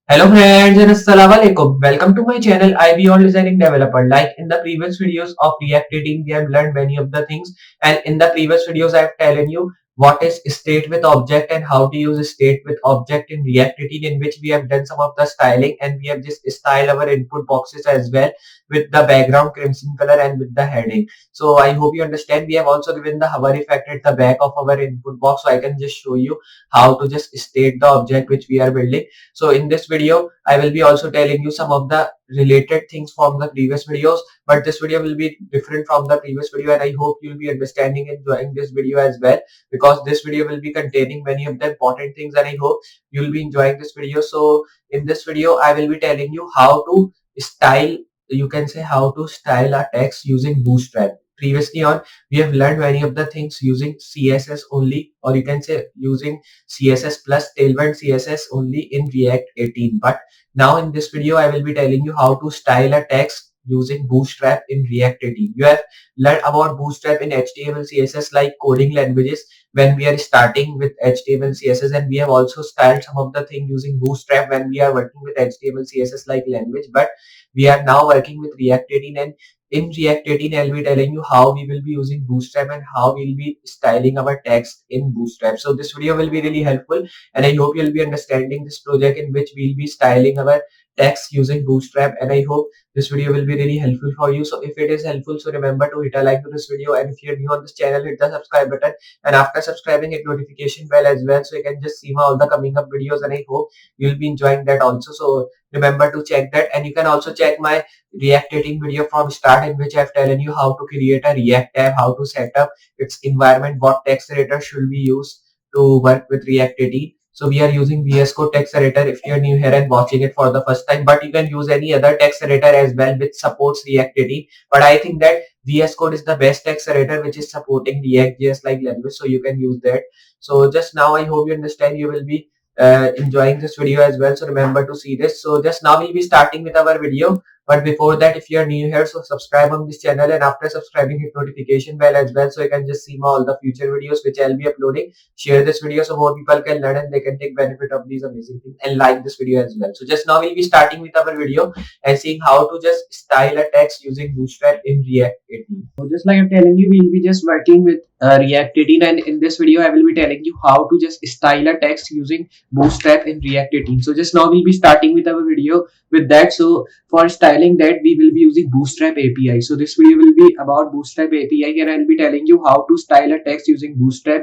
Hello friends and Assalamualaikum. Welcome to my channel Iballdesigningdeveloper. Like in the previous videos of React 18, we have learned many of the things, and in the previous videos I have telling you what is state with object and how to use state with object in React 18, in which we have done some of the styling and we have just styled our input boxes as well with the background crimson color and with the heading. So I hope you understand. We have also given the hover effect at the back of our input box, so I can just show you how to just state the object which we are building. So in this video, I will be also telling you some of the related things from the previous videos, but this video will be different from the previous video, and I hope you'll be understanding and enjoying this video as well, because this video will be containing many of the important things, and I hope you'll be enjoying this video. So in this video, I will be telling you how to style, you can say how to style a text using Bootstrap. Previously on, we have learned many of the things using CSS only, or you can say using CSS plus Tailwind CSS only in React 18. But now in this video, I will be telling you how to style a text using Bootstrap in React 18. You have learned about Bootstrap in HTML CSS like coding languages when we are starting with HTML CSS, and we have also styled some of the thing using Bootstrap when we are working with HTML CSS like language. But we are now working with React 18, and in React 18, I'll be telling you how we will be using Bootstrap and how we'll be styling our text in Bootstrap. So this video will be really helpful, and I hope you'll be understanding this project in which we'll be styling our text using Bootstrap, and I hope this video will be really helpful for you. So if it is helpful, so remember to hit a like to this video, and if you're new on this channel, hit the subscribe button, and after subscribing, hit notification bell as well, so you can just see my all the coming up videos, and I hope you'll be enjoying that also. So remember to check that, and you can also check my React 18 video from start, in which I've telling you how to create a React tab, how to set up its environment, what text editor should we use to work with React 18. So we are using VS Code text editor if you're new here and watching it for the first time, but you can use any other text editor as well which supports React 18. But I think that VS Code is the best text editor which is supporting React.js like language, so you can use that. So just now I hope you understand, you will be enjoying this video as well. So remember to see this. So just now we'll be starting with our video. But before that, if you are new here, so subscribe on this channel, and after subscribing, hit notification bell as well, so you can just see all the future videos which I'll be uploading. Share this video so more people can learn and they can take benefit of these amazing things, and like this video as well. So just now we'll be starting with our video and seeing how to just style a text using Bootstrap in React 18. So just like I'm telling you, we'll be just working with React 18, and in this video I will be telling you how to just style a text using Bootstrap in React 18. So just now we'll be starting with our video with that. So for styling that, we will be using Bootstrap API. So this video will be about Bootstrap API, and I'll be telling you how to style a text using Bootstrap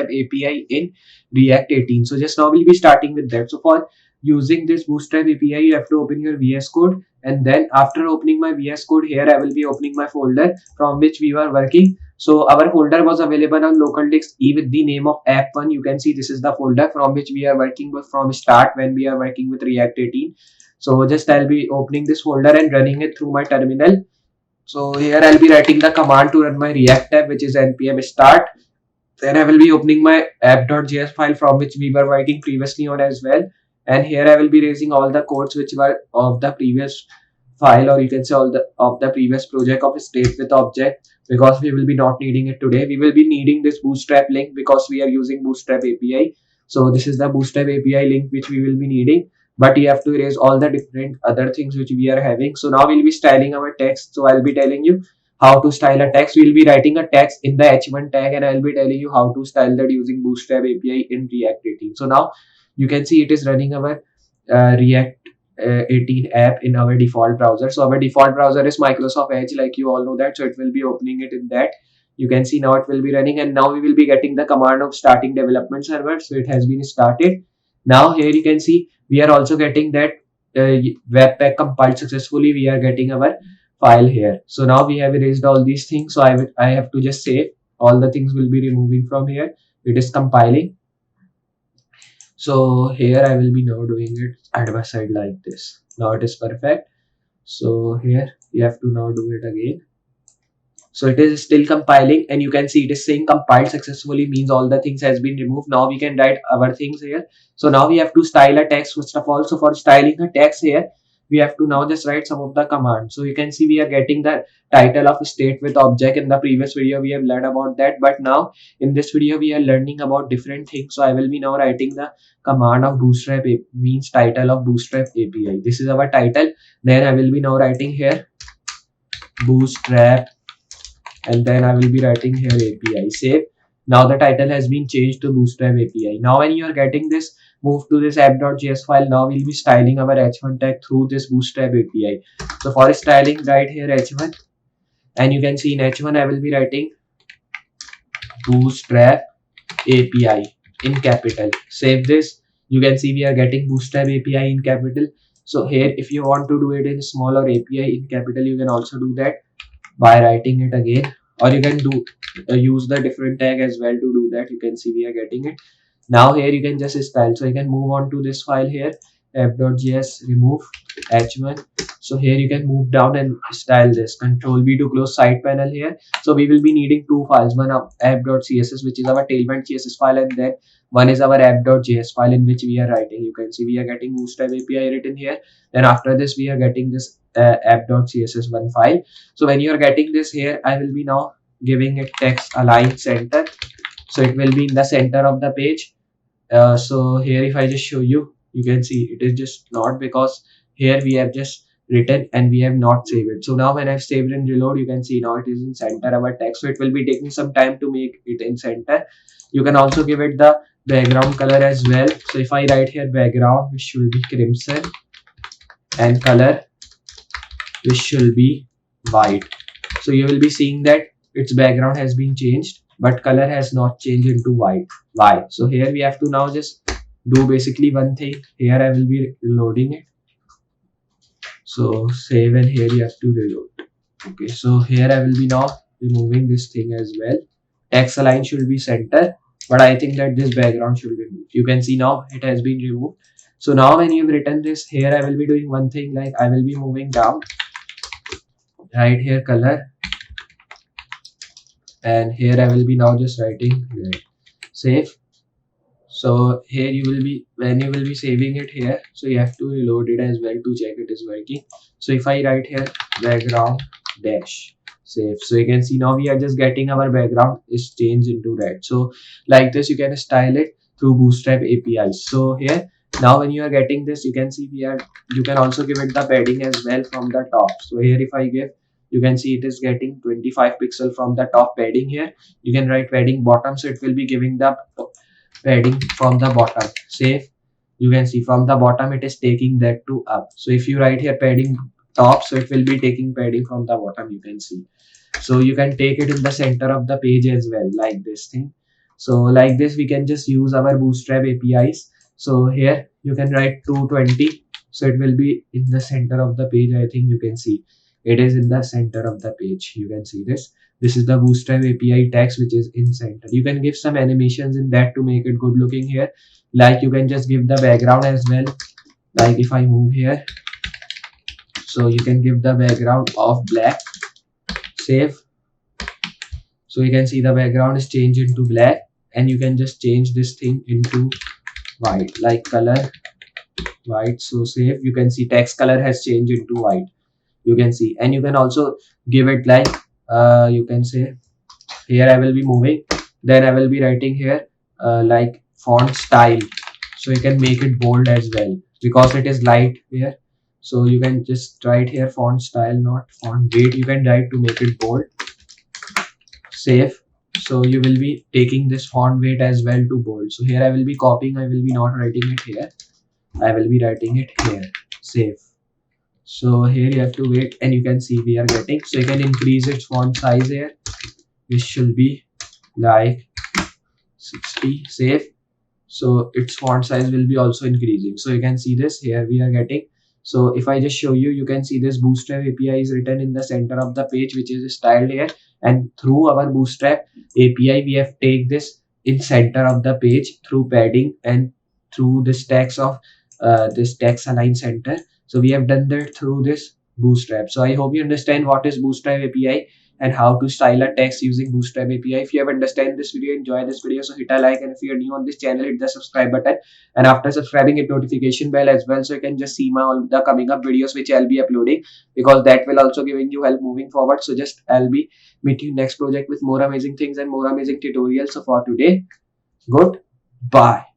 API in React 18. So just now we'll be starting with that. So for using this Bootstrap API, you have to open your VS Code, and then after opening my VS Code, here I will be opening my folder from which we were working. So our folder was available on local disk E with the name of app1. You can see this is the folder from which we are working with from start when we are working with React 18. So just I'll be opening this folder and running it through my terminal. So here I'll be writing the command to run my React tab, which is npm start. Then I will be opening my app.js file from which we were working previously on as well. And here I will be raising all the codes which were of the previous file, or you can say all the of the previous project of state with object, because we will be not needing it today. We will be needing this Bootstrap link because we are using Bootstrap API. So this is the Bootstrap API link which we will be needing, but you have to erase all the different other things which we are having. So now we'll be styling our text. So I'll be telling you how to style a text. We'll be writing a text in the h1 tag, and I'll be telling you how to style that using Bootstrap API in React 18. So now you can see it is running our React 18 app in our default browser. So our default browser is Microsoft Edge, like you all know that. So it will be opening it in that. You can see now it will be running, and now we will be getting the command of starting development server. So it has been started. Now here you can see we are also getting that webpack compiled successfully. We are getting our file here. So now we have erased all these things. So I have to just save. All the things will be removing from here. It is compiling. So here I will be now doing it side by side like this. Now it is perfect. So here you have to now do it again. So it is still compiling, and you can see it is saying compiled successfully, means all the things has been removed. Now we can write our things here. So now we have to style a text first of all. So for styling a text here, we have to now just write some of the commands. So you can see we are getting the title of state with object. In the previous video we have learned about that, but now in this video we are learning about different things. So I will be now writing the command of bootstrap means title of bootstrap API. This is our title. Then I will be now writing here bootstrap, and then I will be writing here API. Save. Now the title has been changed to Bootstrap API. Now when you are getting this, move to this app.js file. Now we'll be styling our h1 tag through this Bootstrap API. So for styling, write here h1, and you can see in h1 I will be writing Bootstrap API in capital. Save this. You can see we are getting Bootstrap API in capital. So here, if you want to do it in small or API in capital, you can also do that by writing it again, or you can do use the different tag as well to do that. You can see we are getting it. Now here you can just style. So you can move on to this file here, app.js, remove h1. So here you can move down and style this. Control B to close side panel here. So we will be needing two files, one of app.css, which is our tailwind CSS file, and then one is our app.js file in which we are writing. You can see we are getting Bootstrap API written here. Then after this we are getting this app.css1 file. So when you are getting this here, I will be now giving it text align center. So it will be in the center of the page. So here if I just show you, you can see it is just not, because here we have just written and we have not saved it. So now when I've saved and reload, you can see now it is in center our text. So it will be taking some time to make it in center. You can also give it the background color as well. So if I write here background, which should be crimson, and color, which should be white. So you will be seeing that its background has been changed, but color has not changed into white. Why? So here we have to now just do basically one thing. Here I will be reloading it. So save, and here you have to reload. Okay, so here I will be now removing this thing as well. Text align should be center, but I think that this background should be removed. You can see now it has been removed. So now when you've written this, here I will be doing one thing, like I will be moving down, right here color, and here I will be now just writing red. Save. So here you will be, when you will be saving it here, so you have to reload it as well to check it is working. So if I write here background dash save, so you can see now we are just getting our background is changed into red. So like this you can style it through Bootstrap APIs. So here now when you are getting this, you can see you can also give it the padding as well from the top. So here if I give, you can see it is getting 25 pixel from the top padding here. You can write padding bottom, so it will be giving the padding from the bottom. Save. You can see from the bottom it is taking that to up. So if you write here padding top, so it will be taking padding from the bottom, you can see. So you can take it in the center of the page as well, like this thing. So like this we can just use our Bootstrap APIs. So here you can write 220, so it will be in the center of the page. I think you can see it is in the center of the page. You can see this. This is the Bootstrap API text which is in center. You can give some animations in that to make it good looking here. Like you can just give the background as well. Like if I move here, so you can give the background of black. Save. So you can see the background is changed into black, and you can just change this thing into white, like color white. So save. You can see text color has changed into white. You can see, and you can also give it like you can say here I will be moving, then I will be writing here like font style. So you can make it bold as well because it is light here. So you can just write here font style, not font weight. You can write to make it bold. Save. So you will be taking this font weight as well to bold. So here I will be copying, I will be not writing it here, I will be writing it here. Save. So here you have to wait, and you can see we are getting, so you can increase its font size here, which should be like 60. Save. So its font size will be also increasing. So you can see this here we are getting. So if I just show you, you can see this Bootstrap API is written in the center of the page, which is styled here, and through our Bootstrap API we have take this in center of the page through padding and through this text of this text align center. So we have done that through this Bootstrap. So I hope you understand what is Bootstrap API. and how to style a text using Bootstrap API. If you have understand this video, enjoy this video, so hit a like, and if you are new on this channel, hit the subscribe button, and after subscribing, hit notification bell as well, so you can just see my all the coming up videos which I'll be uploading, because that will also giving you help moving forward. So just I'll be meet you next project with more amazing things and more amazing tutorials. So for today, good bye.